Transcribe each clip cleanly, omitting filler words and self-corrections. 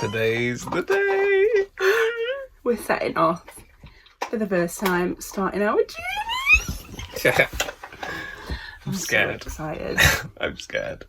Today's the day. We're setting off for the first time, starting our journey. Yeah. I'm scared. So excited. I'm scared.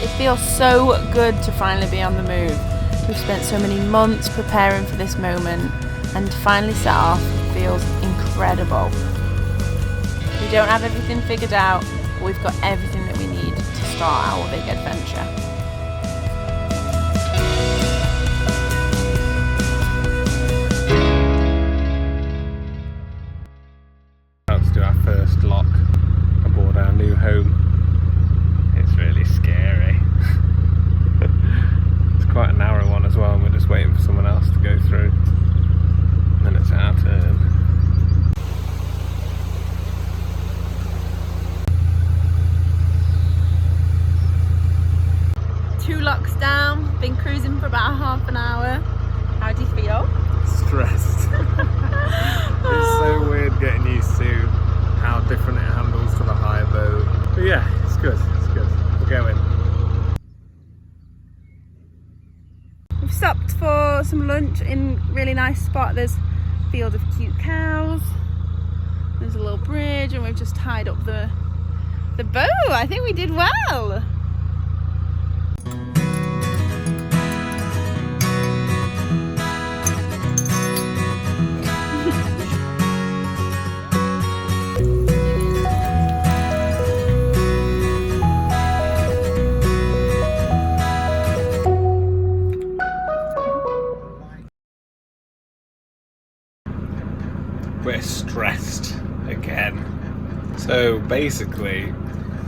It feels so good to finally be on the move. We've spent so many months preparing for this moment, and to finally set off feels incredible. We don't have everything figured out, but we've got everything that we need to start our big adventure. About to do our first lock aboard our new home. It's really scary. It's quite a narrow one as well, and we're just waiting for someone else to go through. And then it's our turn. Two locks down, been cruising for about half an hour. How do you feel? Stressed. It's so weird getting used to how different it handles to the higher boat. But yeah, it's good, it's good. We're going. We've stopped for some lunch in a really nice spot. There's a field of cute cows. There's a little bridge, and we've just tied up the boat. I think we did well. We're stressed again. So basically,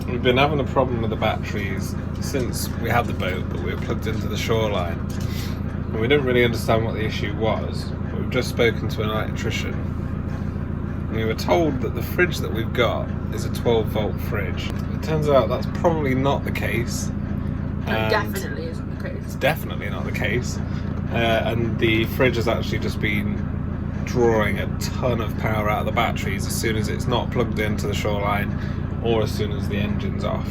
we've been having a problem with the batteries since we had the boat, but we were plugged into the shoreline. And we didn't really understand what the issue was. But we've just spoken to an electrician. And we were told that the fridge that we've got is a 12-volt fridge. It turns out that's probably not the case. That definitely isn't the case. It's definitely not the case. And the fridge has actually just been drawing a ton of power out of the batteries as soon as it's not plugged into the shoreline or as soon as the engine's off,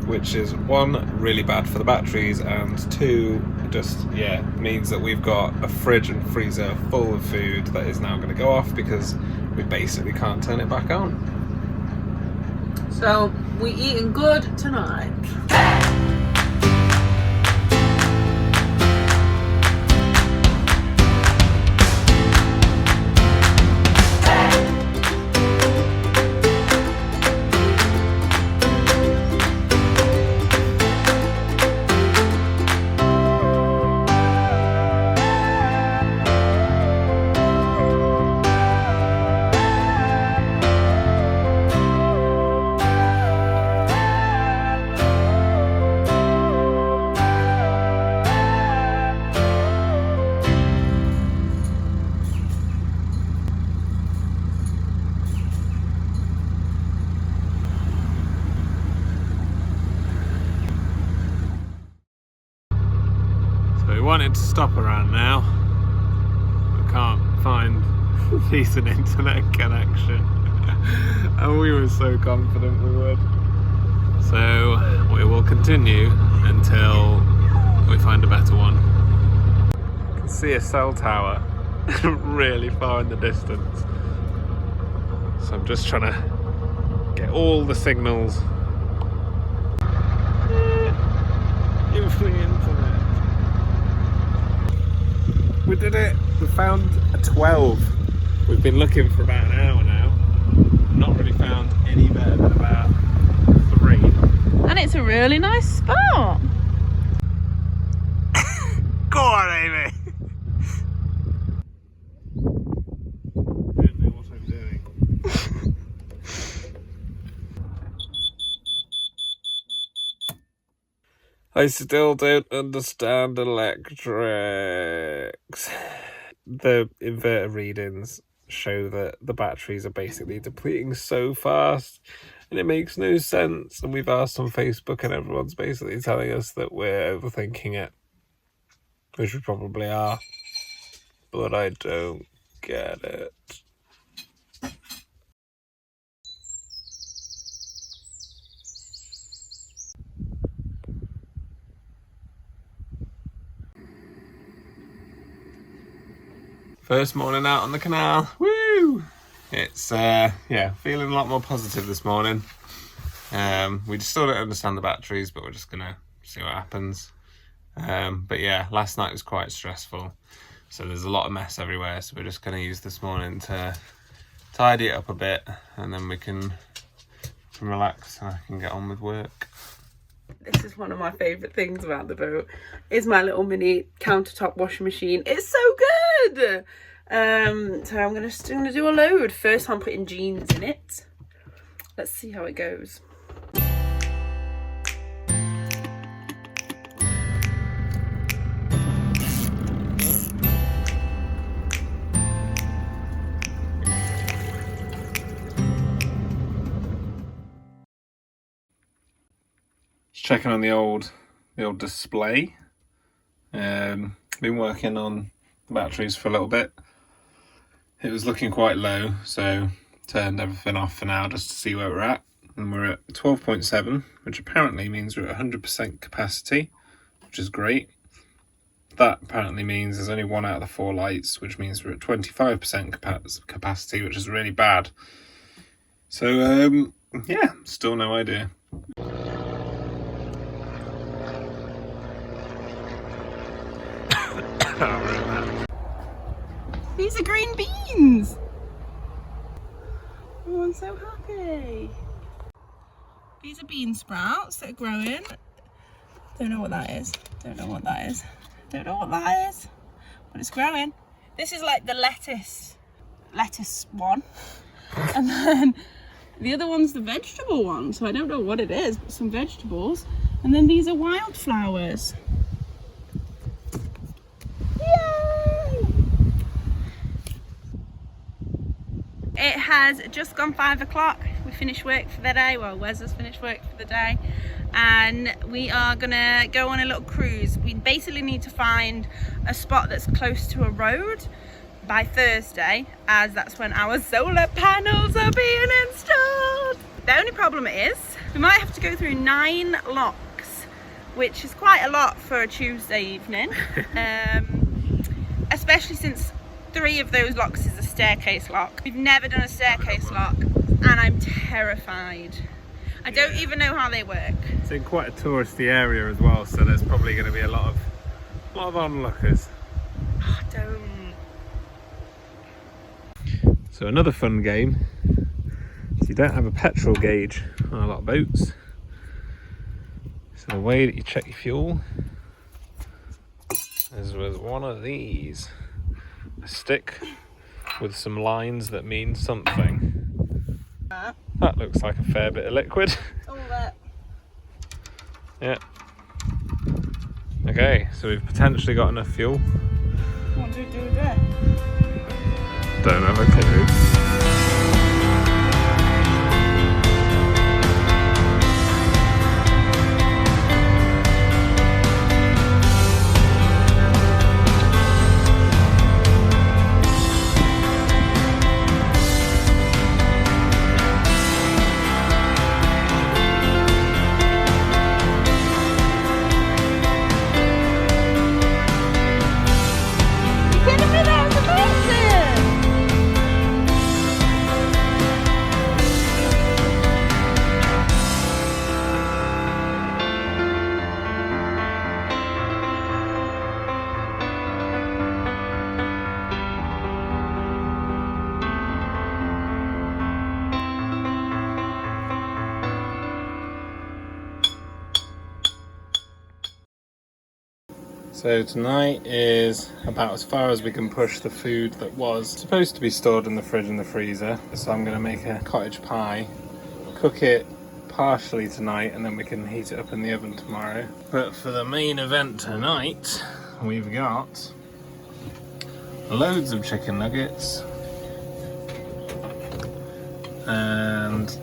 which is one, really bad for the batteries, and two, just means that we've got a fridge and freezer full of food that is now going to go off because we basically can't turn it back on. So we eating good tonight. We wanted to stop around now. We can't find decent internet connection. And we were so confident we would. So we will continue until we find a better one. You can see a cell tower really far in the distance. So I'm just trying to get all the signals. Give me internet. We did it! We found a 12. We've been looking for about an hour now. Not really found any better than about 3. And it's a really nice spot. Go on, Amy! I still don't understand electrics. The inverter readings show that the batteries are basically depleting so fast, and it makes no sense. And we've asked on Facebook, and everyone's basically telling us that we're overthinking it, which we probably are, but I don't get it. First morning out on the canal. Woo! It's yeah, feeling a lot more positive this morning. We still don't understand the batteries, but we're just gonna see what happens. But yeah, last night was quite stressful, so there's a lot of mess everywhere, so we're just gonna use this morning to tidy it up a bit, and then we can relax and I can get on with work. This is one of my favourite things about the boat, is my little mini countertop washing machine. It's so good! So I'm gonna do a load. First I'm putting jeans in it. Let's see how it goes. Checking on the old display. Been working on the batteries for a little bit. It was looking quite low, so turned everything off for now just to see where we're at. And we're at 12.7, which apparently means we're at 100% capacity, which is great. That apparently means there's only 1 out of the 4 lights, which means we're at 25% capacity, which is really bad. So yeah, still no idea. These are green beans! Oh, I'm so happy. These are bean sprouts that are growing. Don't know what that is. Don't know what that is. Don't know what that is. But it's growing. This is like the lettuce one. And then the other one's the vegetable one. So I don't know what it is, but some vegetables. And then these are wildflowers. It has just gone 5 o'clock. We finished work for the day. Well, Wes has finished work for the day. And we are gonna go on a little cruise. We basically need to find a spot that's close to a road by Thursday, as that's when our solar panels are being installed. The only problem is, we might have to go through 9 locks, which is quite a lot for a Tuesday evening. Especially since 3 of those locks is a staircase lock. We've never done a staircase lock, and I'm terrified. I don't even know how they work. It's in quite a touristy area as well, so there's probably going to be a lot of onlookers. Oh, don't. So another fun game. So you don't have a petrol gauge on a lot of boats. So the way that you check your fuel is with one of these. A stick with some lines that mean something. That looks like a fair bit of liquid. All that. Yeah. Okay, so we've potentially got enough fuel. What do we do with that? Don't have a clue. So tonight is about as far as we can push the food that was supposed to be stored in the fridge and the freezer. So I'm going to make a cottage pie, cook it partially tonight, and then we can heat it up in the oven tomorrow. But for the main event tonight, we've got loads of chicken nuggets and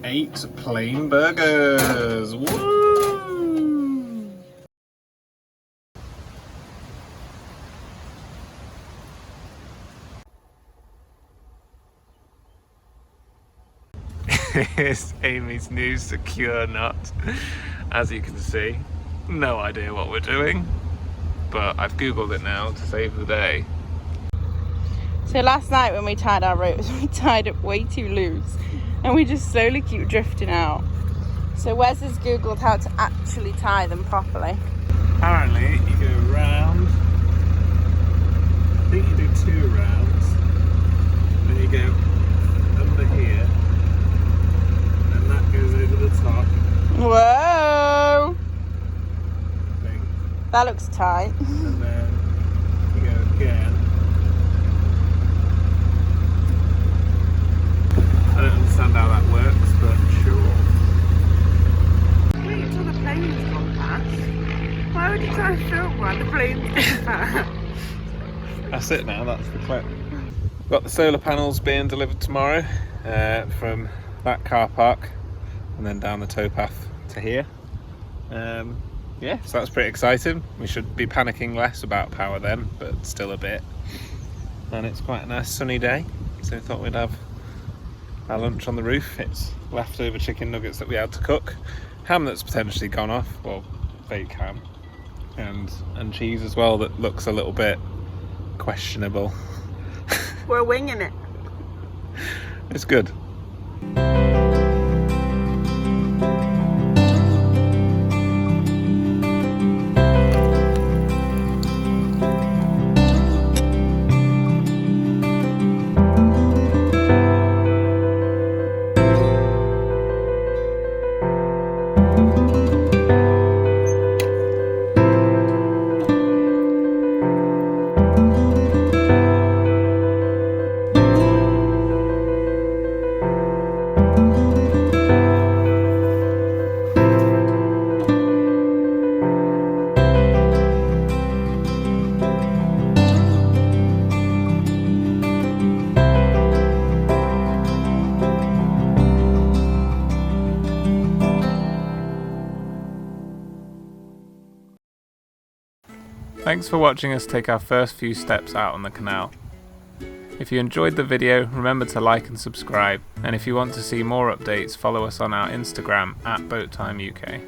8 plain burgers. Woo! Here's Amy's new secure knot. As you can see, no idea what we're doing, but I've googled it now to save the day. So last night when we tied our ropes, we tied up way too loose and we just slowly keep drifting out. So Wes has googled how to actually tie them properly. Apparently you go round, I think you do 2 rounds, then you go under here, and that goes over the top. Whoa! I think. That looks tight. And then you go again. I don't understand how that works, but sure. Wait until the plane's gone past. Why would you try to film while the plane's gone past? That's it now, that's the clip. Got the solar panels being delivered tomorrow from that car park and then down the towpath to here. Yeah, so that's pretty exciting. We should be panicking less about power then, but still a bit. And it's quite a nice sunny day, so we thought we'd have our lunch on the roof. It's leftover chicken nuggets that we had to cook, ham that's potentially gone off, well, fake ham, and cheese as well that looks a little bit questionable. We're winging it. It's good. Thanks for watching us take our first few steps out on the canal. If you enjoyed the video, remember to like and subscribe, and if you want to see more updates, follow us on our Instagram @boattime UK.